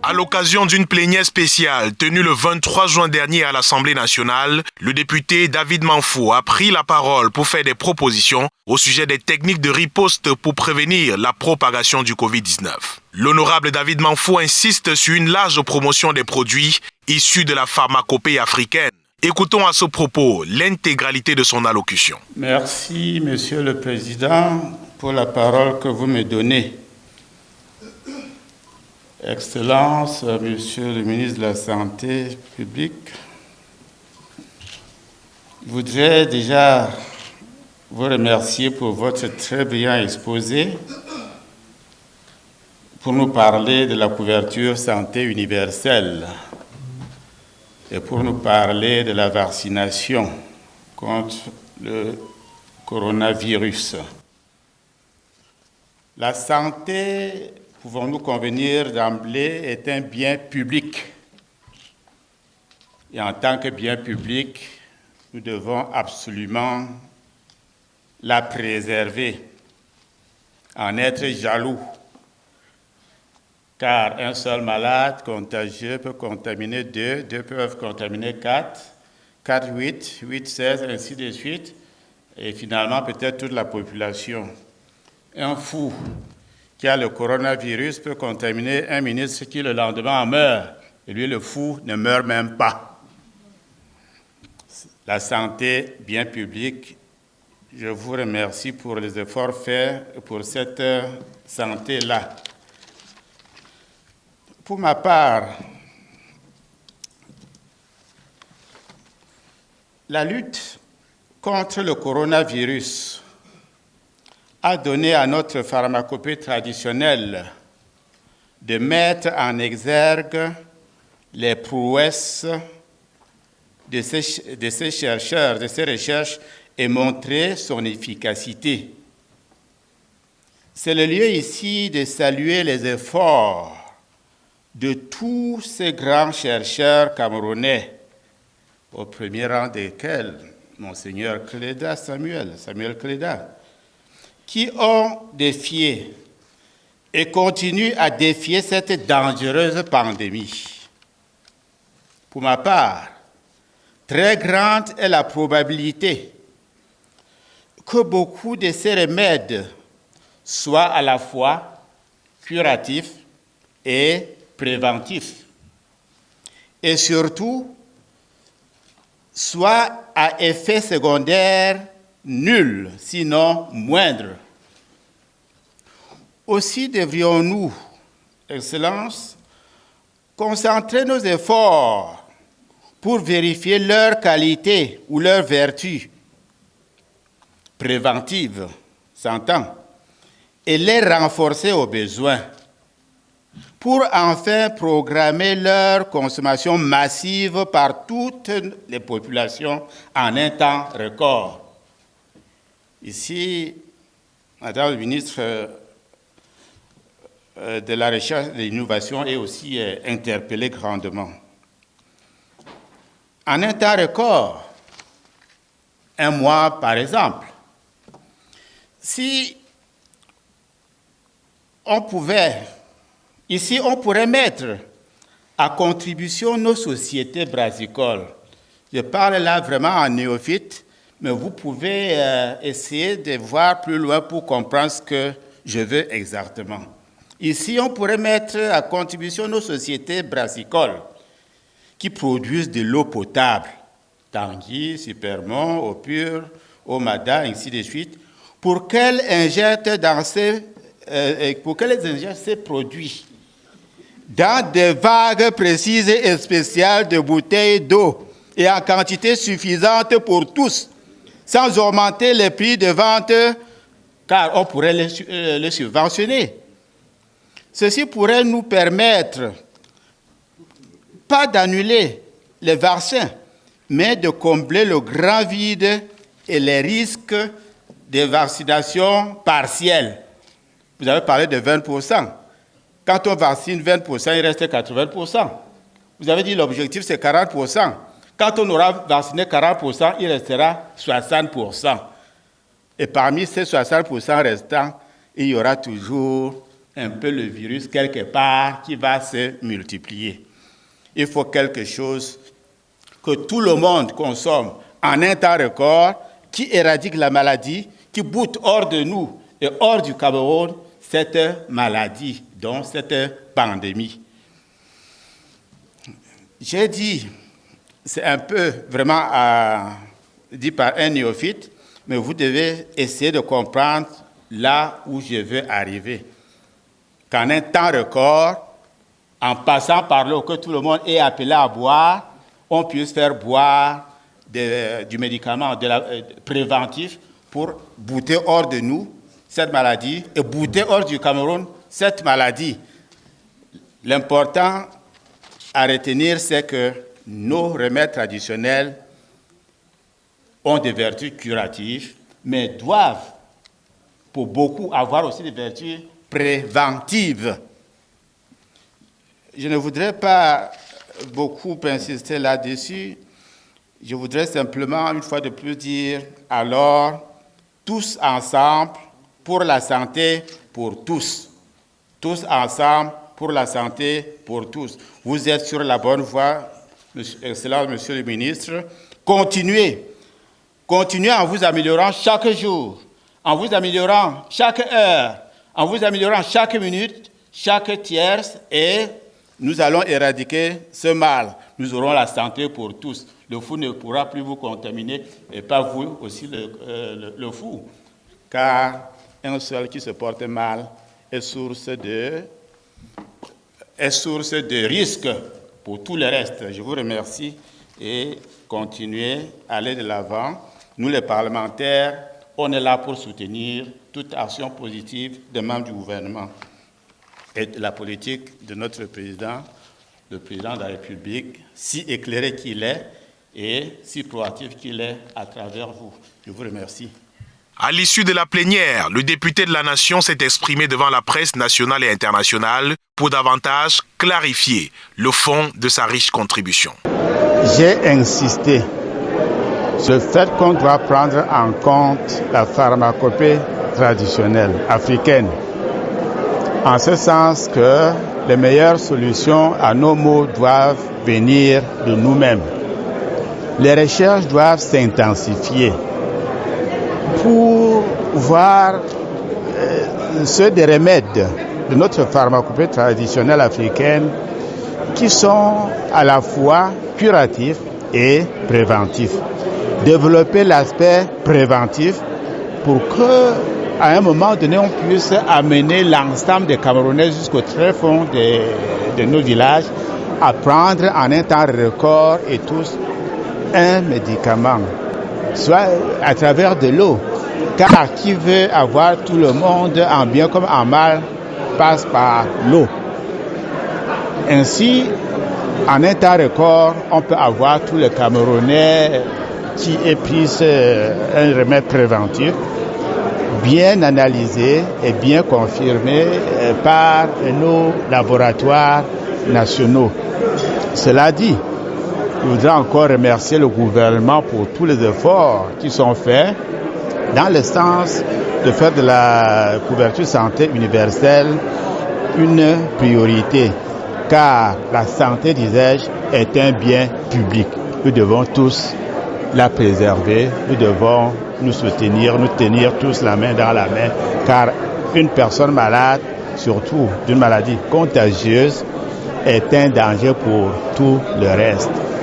À l'occasion d'une plénière spéciale tenue le 23 juin dernier à l'Assemblée nationale, le député David Manfou a pris la parole pour faire des propositions au sujet des techniques de riposte pour prévenir la propagation du Covid-19. L'honorable David Manfou insiste sur une large promotion des produits issus de la pharmacopée africaine. Écoutons à ce propos l'intégralité de son allocution. Merci, Monsieur le Président, pour la parole que vous me donnez. Excellences, Monsieur le ministre de la Santé publique, je voudrais déjà vous remercier pour votre très brillant exposé pour nous parler de la couverture santé universelle et pour nous parler de la vaccination contre le coronavirus. La santé, pouvons-nous convenir d'emblée, est un bien public. Et en tant que bien public, nous devons absolument la préserver, en être jaloux. Car un seul malade contagieux peut contaminer deux peuvent contaminer quatre, 8, 16, ainsi de suite, et finalement peut-être toute la population. Un fou qui a le coronavirus peut contaminer un ministre qui le lendemain en meurt. Et lui, le fou, ne meurt même pas. La santé, bien public, je vous remercie pour les efforts faits pour cette santé-là. Pour ma part, la lutte contre le coronavirus a donné à notre pharmacopée traditionnelle de mettre en exergue les prouesses de ces chercheurs, de ces recherches et montrer son efficacité. C'est le lieu ici de saluer les efforts de tous ces grands chercheurs camerounais, au premier rang desquels Monseigneur Cléda, Samuel Cléda, qui ont défié et continuent à défier cette dangereuse pandémie. Pour ma part, très grande est la probabilité que beaucoup de ces remèdes soient à la fois curatifs et préventifs, et surtout soient à effet secondaire nul, sinon moindre. Aussi devrions-nous, Excellences, concentrer nos efforts pour vérifier leur qualité ou leur vertu préventive, s'entend, et les renforcer au besoin, pour enfin programmer leur consommation massive par toutes les populations en un temps record. Ici, Madame le ministre de la Recherche et de l'Innovation est aussi interpellée grandement. En un temps record, un mois par exemple, si on pouvait, ici on pourrait mettre à contribution nos sociétés brassicoles. Je parle là vraiment en néophyte, mais vous pouvez essayer de voir plus loin pour comprendre ce que je veux exactement. Ici, on pourrait mettre à contribution nos sociétés brassicoles qui produisent de l'eau potable, Tanguy, Supermont, Eau Pure, Omada, ainsi de suite, pour qu'elles injectent ces produits dans des vagues précises et spéciales de bouteilles d'eau et en quantité suffisante pour tous, sans augmenter les prix de vente, car on pourrait les subventionner. Ceci pourrait nous permettre, pas d'annuler les vaccins, mais de combler le grand vide et les risques de vaccination partielle. Vous avez parlé de 20%. Quand on vaccine 20%, il reste 80%. Vous avez dit l'objectif, c'est 40%. Quand on aura vacciné 40%, il restera 60%. Et parmi ces 60% restants, il y aura toujours un peu le virus quelque part qui va se multiplier. Il faut quelque chose que tout le monde consomme en un temps record, qui éradique la maladie, qui boute hors de nous et hors du Cameroun cette maladie, donc cette pandémie. J'ai dit, c'est un peu vraiment dit par un néophyte, mais vous devez essayer de comprendre là où je veux arriver. Qu'en un temps record, en passant par l'eau que tout le monde est appelé à boire, on puisse faire boire du médicament préventif pour bouter hors de nous cette maladie et bouter hors du Cameroun cette maladie. L'important à retenir, c'est que nos remèdes traditionnels ont des vertus curatives, mais doivent, pour beaucoup, avoir aussi des vertus préventives. Je ne voudrais pas beaucoup insister là-dessus. Je voudrais simplement, une fois de plus, dire, alors, tous ensemble, pour la santé, pour tous. Tous ensemble, pour la santé, pour tous. Vous êtes sur la bonne voie, Excellence, Monsieur le Ministre. Continuez en vous améliorant chaque jour, en vous améliorant chaque heure, en vous améliorant chaque minute, chaque tierce, et nous allons éradiquer ce mal. Nous aurons la santé pour tous. Le fou ne pourra plus vous contaminer, et pas vous aussi le fou. Car un seul qui se porte mal est source de risque pour tout le reste. Je vous remercie et continuez à aller de l'avant. Nous, les parlementaires, on est là pour soutenir toute action positive des membres du gouvernement et de la politique de notre président, le président de la République, si éclairé qu'il est et si proactif qu'il est à travers vous. Je vous remercie. À l'issue de la plénière, le député de la Nation s'est exprimé devant la presse nationale et internationale pour davantage clarifier le fond de sa riche contribution. J'ai insisté sur le fait qu'on doit prendre en compte la pharmacopée traditionnelle africaine, en ce sens que les meilleures solutions à nos maux doivent venir de nous-mêmes. Les recherches doivent s'intensifier pour voir ceux des remèdes de notre pharmacopée traditionnelle africaine qui sont à la fois curatifs et préventifs. Développer l'aspect préventif pour que, à un moment donné, on puisse amener l'ensemble des Camerounais jusqu'au très fond de nos villages à prendre en un temps record et tous un médicament, soit à travers de l'eau. Car qui veut avoir tout le monde en bien comme en mal passe par l'eau. Ainsi, en un temps record, on peut avoir tous les Camerounais qui épuisent un remède préventif bien analysé et bien confirmé par nos laboratoires nationaux. Cela dit, je voudrais encore remercier le gouvernement pour tous les efforts qui sont faits dans le sens de faire de la couverture santé universelle une priorité, car la santé, disais-je, est un bien public. Nous devons tous la préserver, nous devons nous soutenir, nous tenir tous la main dans la main, car une personne malade, surtout d'une maladie contagieuse, est un danger pour tout le reste.